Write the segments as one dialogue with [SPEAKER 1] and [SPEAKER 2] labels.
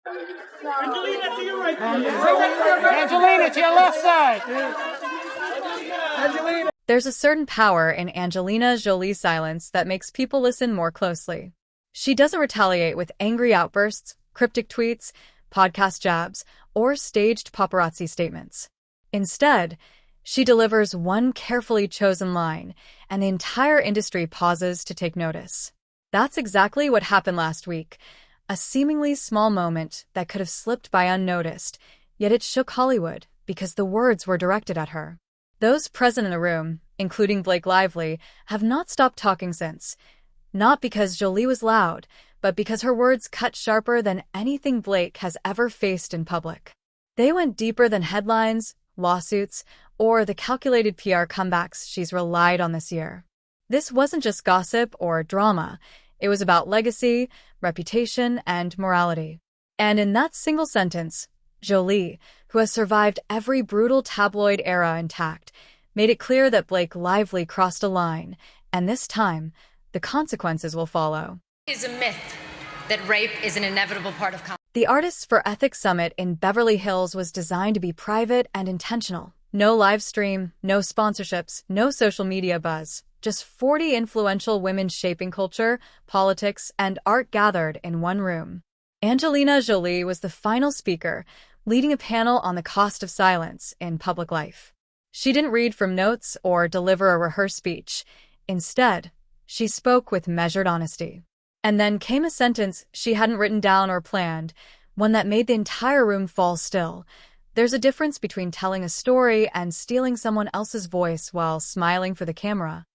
[SPEAKER 1] Angelina, to your right.
[SPEAKER 2] Angelina, to your left side.
[SPEAKER 1] Angelina.
[SPEAKER 3] There's a certain power in Angelina Jolie's silence that makes people listen more closely. She doesn't retaliate with angry outbursts, cryptic tweets, podcast jabs, or staged paparazzi statements. Instead, she delivers one carefully chosen line, and the entire industry pauses to take notice. That's exactly what happened last week. A seemingly small moment that could have slipped by unnoticed, yet it shook Hollywood because the words were directed at her. Those present in the room, including Blake Lively, have not stopped talking since. Not because Jolie was loud, but because her words cut sharper than anything Blake has ever faced in public. They went deeper than headlines, lawsuits, or the calculated PR comebacks she's relied on this year. This wasn't just gossip or drama. It was about legacy, reputation, and morality. And in that single sentence, Jolie, who has survived every brutal tabloid era intact, made it clear that Blake Lively crossed a line, and this time, the consequences will follow.
[SPEAKER 4] It is a myth that rape is an inevitable part of comedy.
[SPEAKER 3] The Artists for Ethics Summit in Beverly Hills was designed to be private and intentional. No live stream, no sponsorships, no social media buzz. Just 40 influential women shaping culture, politics, and art gathered in one room. Angelina Jolie was the final speaker, leading a panel on the cost of silence in public life. She didn't read from notes or deliver a rehearsed speech. Instead, she spoke with measured honesty. And then came a sentence she hadn't written down or planned, one that made the entire room fall still. There's a difference between telling a story and stealing someone else's voice while smiling for the camera.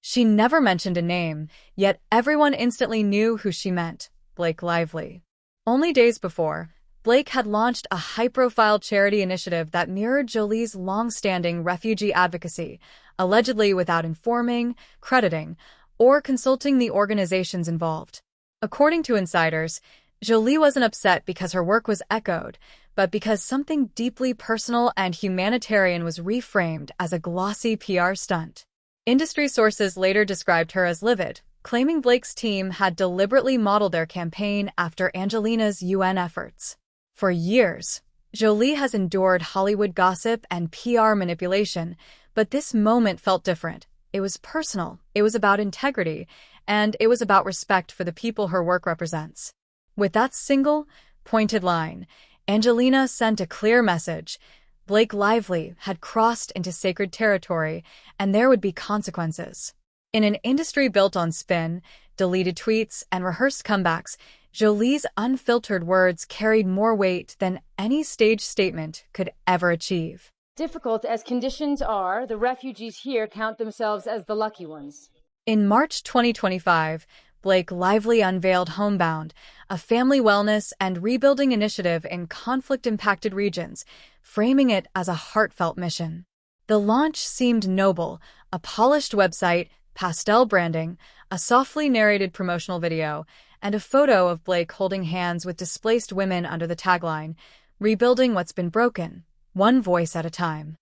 [SPEAKER 3] She never mentioned a name, yet everyone instantly knew who she meant, Blake Lively. Only days before, Blake had launched a high-profile charity initiative that mirrored Jolie's long-standing refugee advocacy, allegedly without informing, crediting, or consulting the organizations involved. According to insiders, Jolie wasn't upset because her work was echoed, but because something deeply personal and humanitarian was reframed as a glossy PR stunt. Industry sources later described her as livid, claiming Blake's team had deliberately modeled their campaign after Angelina's UN efforts. For years, Jolie has endured Hollywood gossip and PR manipulation, but this moment felt different. It was personal, it was about integrity, and it was about respect for the people her work represents. With that single, pointed line, Angelina sent a clear message. Blake Lively had crossed into sacred territory, and there would be consequences. In an industry built on spin, deleted tweets, and rehearsed comebacks, Jolie's unfiltered words carried more weight than any staged statement could ever achieve.
[SPEAKER 5] Difficult as conditions are, the refugees here count themselves as the lucky ones.
[SPEAKER 3] In March 2025, Blake Lively unveiled Homebound, a family wellness and rebuilding initiative in conflict-impacted regions, framing it as a heartfelt mission. The launch seemed noble, a polished website, pastel branding, a softly narrated promotional video, and a photo of Blake holding hands with displaced women under the tagline, "Rebuilding what's been broken, one voice at a time."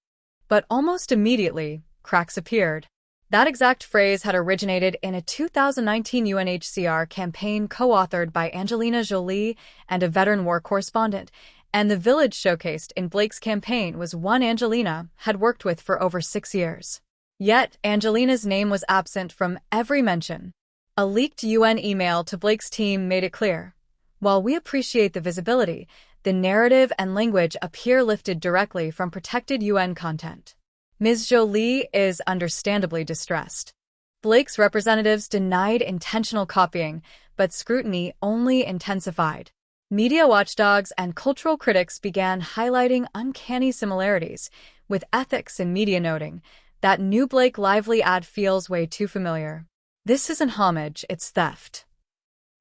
[SPEAKER 3] But almost immediately, cracks appeared. That exact phrase had originated in a 2019 UNHCR campaign co-authored by Angelina Jolie and a veteran war correspondent, and the village showcased in Blake's campaign was one Angelina had worked with for over 6 years. Yet, Angelina's name was absent from every mention. A leaked UN email to Blake's team made it clear. While we appreciate the visibility, the narrative and language appear lifted directly from protected UN content. Ms. Jolie is understandably distressed. Blake's representatives denied intentional copying, but scrutiny only intensified. Media watchdogs and cultural critics began highlighting uncanny similarities, with ethics and media noting that new Blake Lively ad feels way too familiar. This isn't homage, it's theft.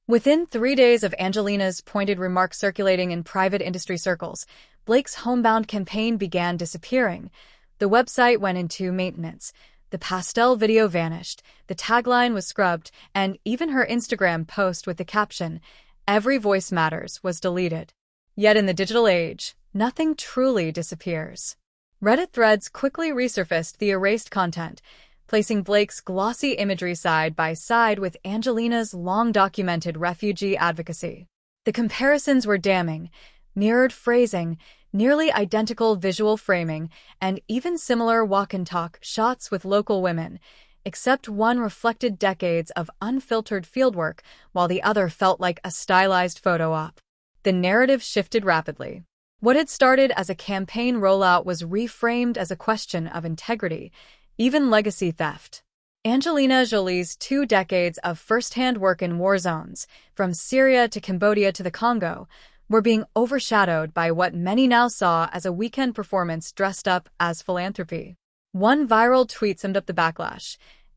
[SPEAKER 3] Within 3 days of Angelina's pointed remarks circulating in private industry circles, Blake's Homebound campaign began disappearing. The website went into maintenance, the pastel video vanished, the tagline was scrubbed, and even her Instagram post with the caption, "Every voice matters," was deleted. Yet in the digital age, nothing truly disappears. Reddit threads quickly resurfaced the erased content, placing Blake's glossy imagery side by side with Angelina's long-documented refugee advocacy. The comparisons were damning: mirrored phrasing, nearly identical visual framing, and even similar walk-and-talk shots with local women, except one reflected decades of unfiltered fieldwork, while the other felt like a stylized photo op. The narrative shifted rapidly. What had started as a campaign rollout was reframed as a question of integrity, even legacy theft. Angelina Jolie's 2 decades of first-hand work in war zones, from Syria to Cambodia to the Congo, were being overshadowed by what many now saw as a weekend performance dressed up as philanthropy. One viral tweet summed up the backlash: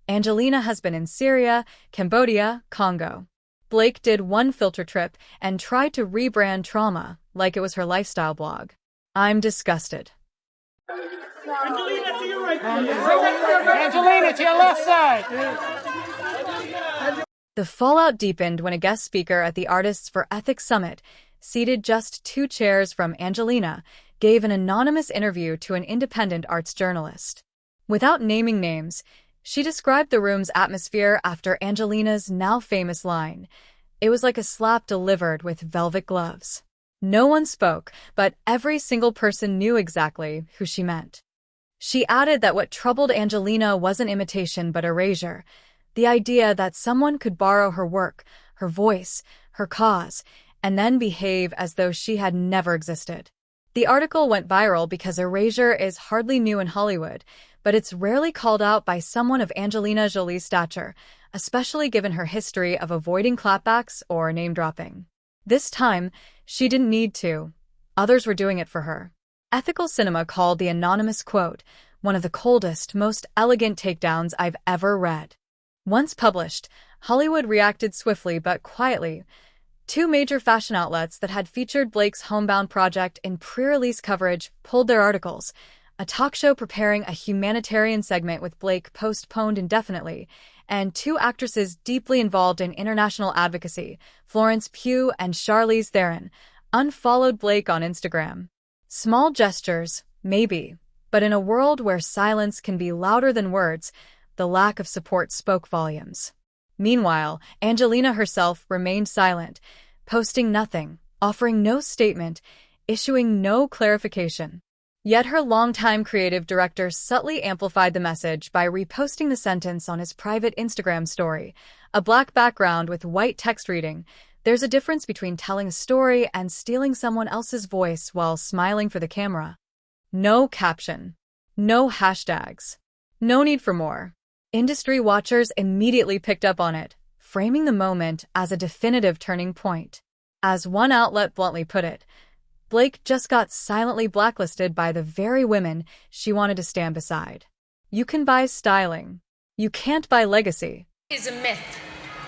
[SPEAKER 3] Angelina has been in Syria, Cambodia, Congo. Blake did one filter trip and tried to rebrand trauma like it was her lifestyle blog. I'm disgusted.
[SPEAKER 2] Angelina, to your right. Angelina, to your left side.
[SPEAKER 3] The fallout deepened when a guest speaker at the Artists for Ethics Summit, seated just 2 chairs from Angelina, gave an anonymous interview to an independent arts journalist. Without naming names, she described the room's atmosphere after Angelina's now famous line: "It was like a slap delivered with velvet gloves." No one spoke, but every single person knew exactly who she meant. She added that what troubled Angelina wasn't imitation but erasure, the idea that someone could borrow her work, her voice, her cause, and then behave as though she had never existed. The article went viral because erasure is hardly new in Hollywood, but it's rarely called out by someone of Angelina Jolie's stature, especially given her history of avoiding clapbacks or name-dropping. This time, she didn't need to. Others were doing it for her. Ethical Cinema called the anonymous quote one of the coldest, most elegant takedowns I've ever read. Once published, Hollywood reacted swiftly but quietly. 2 major fashion outlets that had featured Blake's homebound project in pre-release coverage pulled their articles. A talk show preparing a humanitarian segment with Blake postponed indefinitely, and 2 actresses deeply involved in international advocacy, Florence Pugh and Charlize Theron, unfollowed Blake on Instagram. Small gestures, maybe, but in a world where silence can be louder than words, the lack of support spoke volumes. Meanwhile, Angelina herself remained silent, posting nothing, offering no statement, issuing no clarification. Yet her longtime creative director subtly amplified the message by reposting the sentence on his private Instagram story, a black background with white text reading, "There's a difference between telling a story and stealing someone else's voice while smiling for the camera." No caption. No hashtags. No need for more. Industry watchers immediately picked up on it, framing the moment as a definitive turning point. As one outlet bluntly put it, Blake just got silently blacklisted by the very women she wanted to stand beside. You can buy styling. You can't buy legacy.
[SPEAKER 4] It is a myth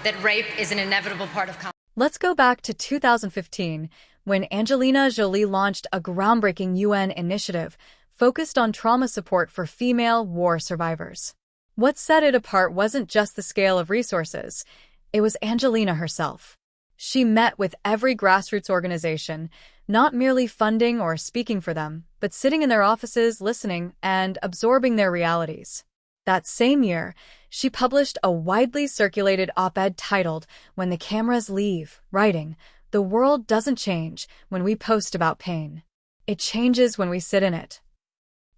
[SPEAKER 4] that rape is an inevitable part of comedy.
[SPEAKER 3] Let's go back to 2015, when Angelina Jolie launched a groundbreaking UN initiative focused on trauma support for female war survivors. What set it apart wasn't just the scale of resources, it was Angelina herself. She met with every grassroots organization, not merely funding or speaking for them, but sitting in their offices, listening, and absorbing their realities. That same year, she published a widely circulated op-ed titled "When the Cameras Leave," writing, "The world doesn't change when we post about pain. It changes when we sit in it."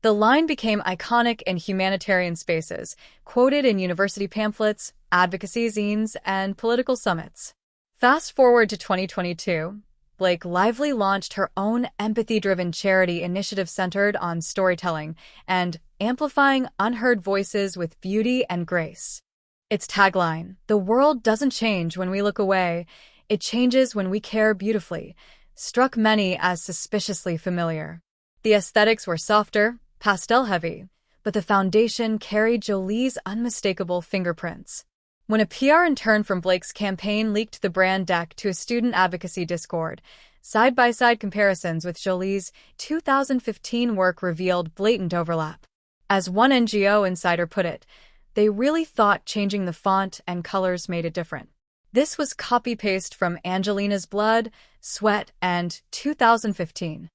[SPEAKER 3] The line became iconic in humanitarian spaces, quoted in university pamphlets, advocacy zines, and political summits. Fast forward to 2022, Blake Lively launched her own empathy-driven charity initiative centered on storytelling and amplifying unheard voices with beauty and grace. Its tagline, "The world doesn't change when we look away, it changes when we care beautifully," struck many as suspiciously familiar. The aesthetics were softer, pastel-heavy, but the foundation carried Jolie's unmistakable fingerprints. When a PR intern from Blake's campaign leaked the brand deck to a student advocacy Discord, side-by-side comparisons with Jolie's 2015 work revealed blatant overlap. As one NGO insider put it, they really thought changing the font and colors made it different. This was copy-paste from Angelina's Blood, Sweat, and 2015.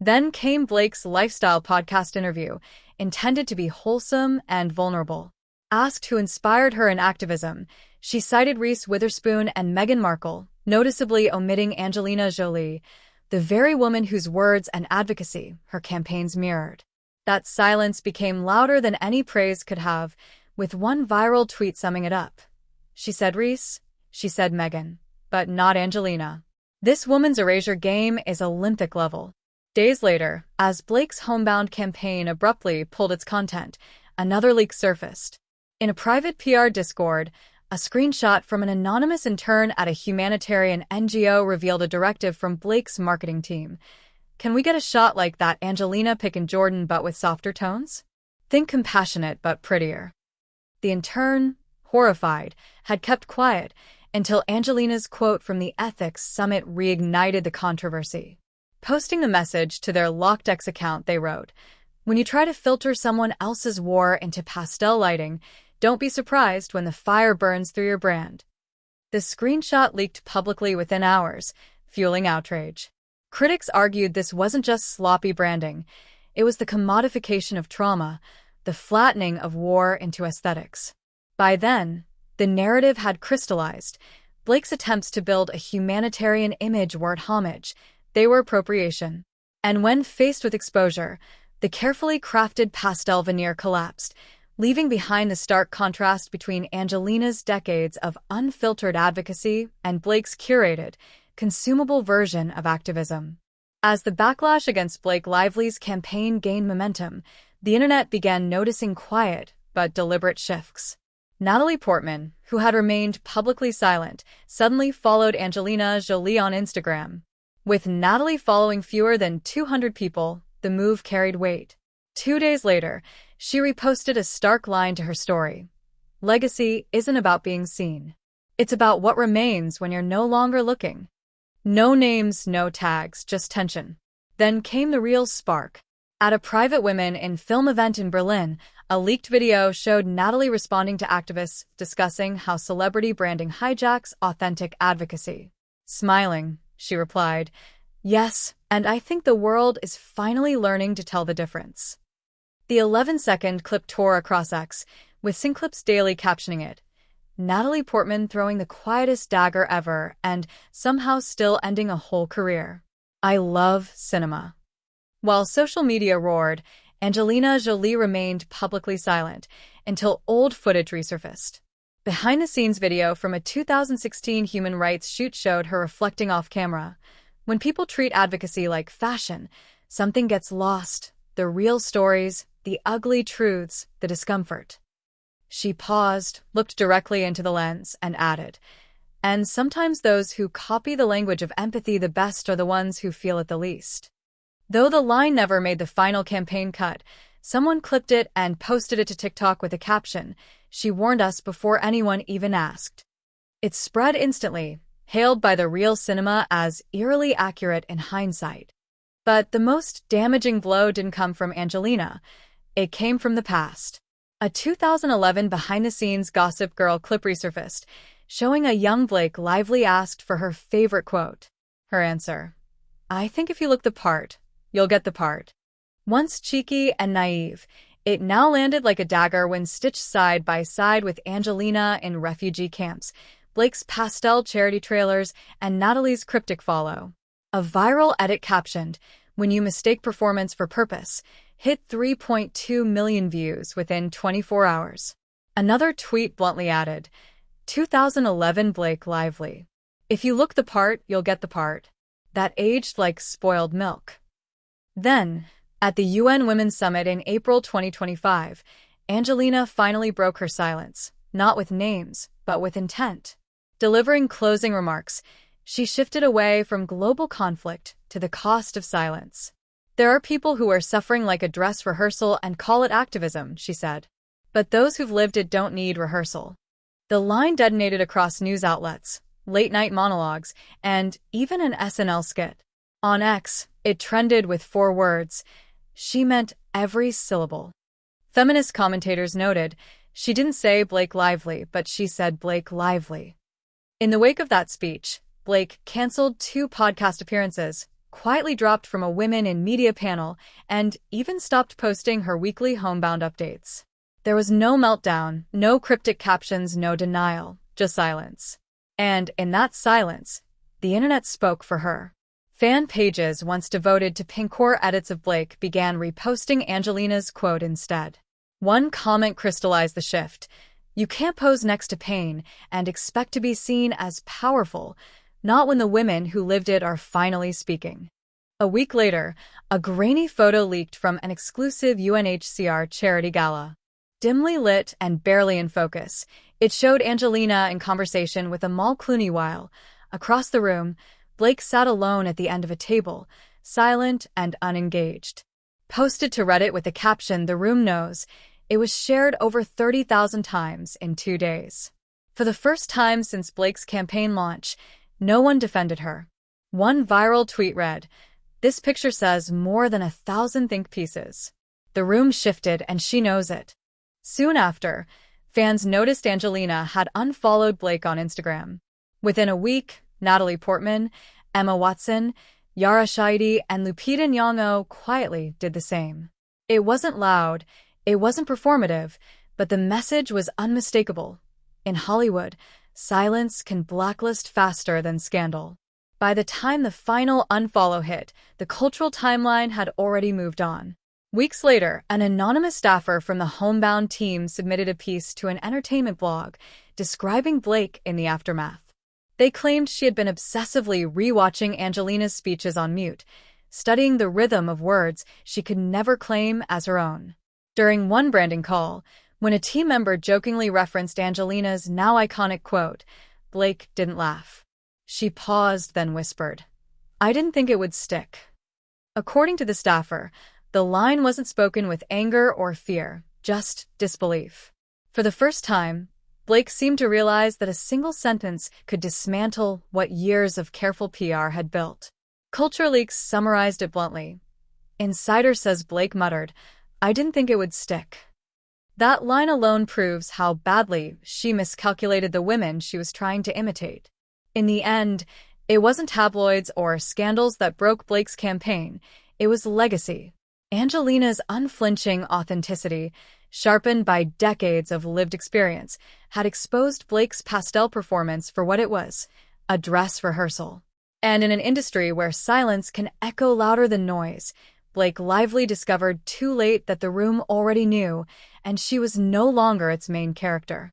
[SPEAKER 3] Then came Blake's lifestyle podcast interview, intended to be wholesome and vulnerable. Asked who inspired her in activism, she cited Reese Witherspoon and Meghan Markle, noticeably omitting Angelina Jolie, the very woman whose words and advocacy her campaigns mirrored. That silence became louder than any praise could have, with one viral tweet summing it up. She said Reese, she said Meghan, but not Angelina. This woman's erasure game is Olympic level. Days later, as Blake's homebound campaign abruptly pulled its content, another leak surfaced. In a private PR Discord, a screenshot from an anonymous intern at a humanitarian NGO revealed a directive from Blake's marketing team. Can we get a shot like that Angelina pic in Jordan but with softer tones? Think compassionate but prettier. The intern, horrified, had kept quiet until Angelina's quote from the Ethics Summit reignited the controversy. Posting the message to their Locked X account, they wrote, "When you try to filter someone else's war into pastel lighting, don't be surprised when the fire burns through your brand." The screenshot leaked publicly within hours, fueling outrage. Critics argued this wasn't just sloppy branding, it was the commodification of trauma, the flattening of war into aesthetics. By then, the narrative had crystallized. Blake's attempts to build a humanitarian image weren't homage, they were appropriation. And when faced with exposure, the carefully crafted pastel veneer collapsed, leaving behind the stark contrast between Angelina's decades of unfiltered advocacy and Blake's curated, consumable version of activism. As the backlash against Blake Lively's campaign gained momentum, the internet began noticing quiet but deliberate shifts. Natalie Portman, who had remained publicly silent, suddenly followed Angelina Jolie on Instagram. With Natalie following fewer than 200 people, the move carried weight. 2 days later, she reposted a stark line to her story. Legacy isn't about being seen. It's about what remains when you're no longer looking. No names, no tags, just tension. Then came the real spark. At a private Women in Film event in Berlin, a leaked video showed Natalie responding to activists discussing how celebrity branding hijacks authentic advocacy. Smiling, she replied, "Yes, and I think the world is finally learning to tell the difference." The 11-second clip tore across X, with Synclips Daily captioning it, "Natalie Portman throwing the quietest dagger ever and somehow still ending a whole career. I love cinema." While social media roared, Angelina Jolie remained publicly silent until old footage resurfaced. Behind-the-scenes video from a 2016 human rights shoot showed her reflecting off-camera. When people treat advocacy like fashion, something gets lost. The real stories, the ugly truths, the discomfort. She paused, looked directly into the lens, and added, "And sometimes those who copy the language of empathy the best are the ones who feel it the least." Though the line never made the final campaign cut, someone clipped it and posted it to TikTok with a caption, "She warned us before anyone even asked." It spread instantly, hailed by the real cinema as eerily accurate in hindsight. But the most damaging blow didn't come from Angelina. It came from the past. A 2011 behind-the-scenes Gossip Girl clip resurfaced, showing a young Blake Lively asked for her favorite quote. Her answer, "I think if you look the part, you'll get the part." Once cheeky and naive, it now landed like a dagger when stitched side by side with Angelina in refugee camps, Blake's pastel charity trailers, and Natalie's cryptic follow. A viral edit captioned, "When you mistake performance for purpose," hit 3.2 million views within 24 hours. Another tweet bluntly added, 2011 Blake Lively. "If you look the part, you'll get the part." That aged like spoiled milk. Then, at the UN Women's Summit in April 2025, Angelina finally broke her silence, not with names, but with intent. Delivering closing remarks, she shifted away from global conflict to the cost of silence. "There are people who are suffering like a dress rehearsal and call it activism," she said. "But those who've lived it don't need rehearsal." The line detonated across news outlets, late-night monologues, and even an SNL skit. On X, it trended with 4 words. She meant every syllable. Feminist commentators noted, she didn't say Blake Lively, but she said Blake Lively. In the wake of that speech, Blake canceled 2 podcast appearances, quietly dropped from a Women in Media panel, and even stopped posting her weekly homebound updates. There was no meltdown, no cryptic captions, no denial, just silence. And in that silence, the internet spoke for her. Fan pages once devoted to pinkcore edits of Blake began reposting Angelina's quote instead. One comment crystallized the shift. You can't pose next to pain and expect to be seen as powerful, not when the women who lived it are finally speaking. A week later, a grainy photo leaked from an exclusive UNHCR charity gala. Dimly lit and barely in focus, it showed Angelina in conversation with Amal Clooney while, across the room, Blake sat alone at the end of a table, silent and unengaged. Posted to Reddit with the caption, "The room knows," it was shared over 30,000 times in 2 days. For the first time since Blake's campaign launch, no one defended her. One viral tweet read, "This picture says more than 1,000 think pieces." The room shifted, and she knows it. Soon after, fans noticed Angelina had unfollowed Blake on Instagram. Within a week, Natalie Portman, Emma Watson, Yara Shahidi, and Lupita Nyong'o quietly did the same. It wasn't loud, it wasn't performative, but the message was unmistakable. In Hollywood, silence can blacklist faster than scandal. By the time the final unfollow hit, the cultural timeline had already moved on. Weeks later, an anonymous staffer from the Homebound team submitted a piece to an entertainment blog describing Blake in the aftermath. They claimed she had been obsessively rewatching Angelina's speeches on mute, studying the rhythm of words she could never claim as her own. During one branding call, when a team member jokingly referenced Angelina's now iconic quote, Blake didn't laugh. She paused, then whispered, "I didn't think it would stick." According to the staffer, the line wasn't spoken with anger or fear, just disbelief. For the first time, Blake seemed to realize that a single sentence could dismantle what years of careful PR had built. Culture Leaks summarized it bluntly. Insider says Blake muttered, "I didn't think it would stick." That line alone proves how badly she miscalculated the women she was trying to imitate. In the end, it wasn't tabloids or scandals that broke Blake's campaign, it was legacy. Angelina's unflinching authenticity, sharpened by decades of lived experience, had exposed Blake's pastel performance for what it was, a dress rehearsal. And in an industry where silence can echo louder than noise, Blake Lively discovered too late that the room already knew, and she was no longer its main character.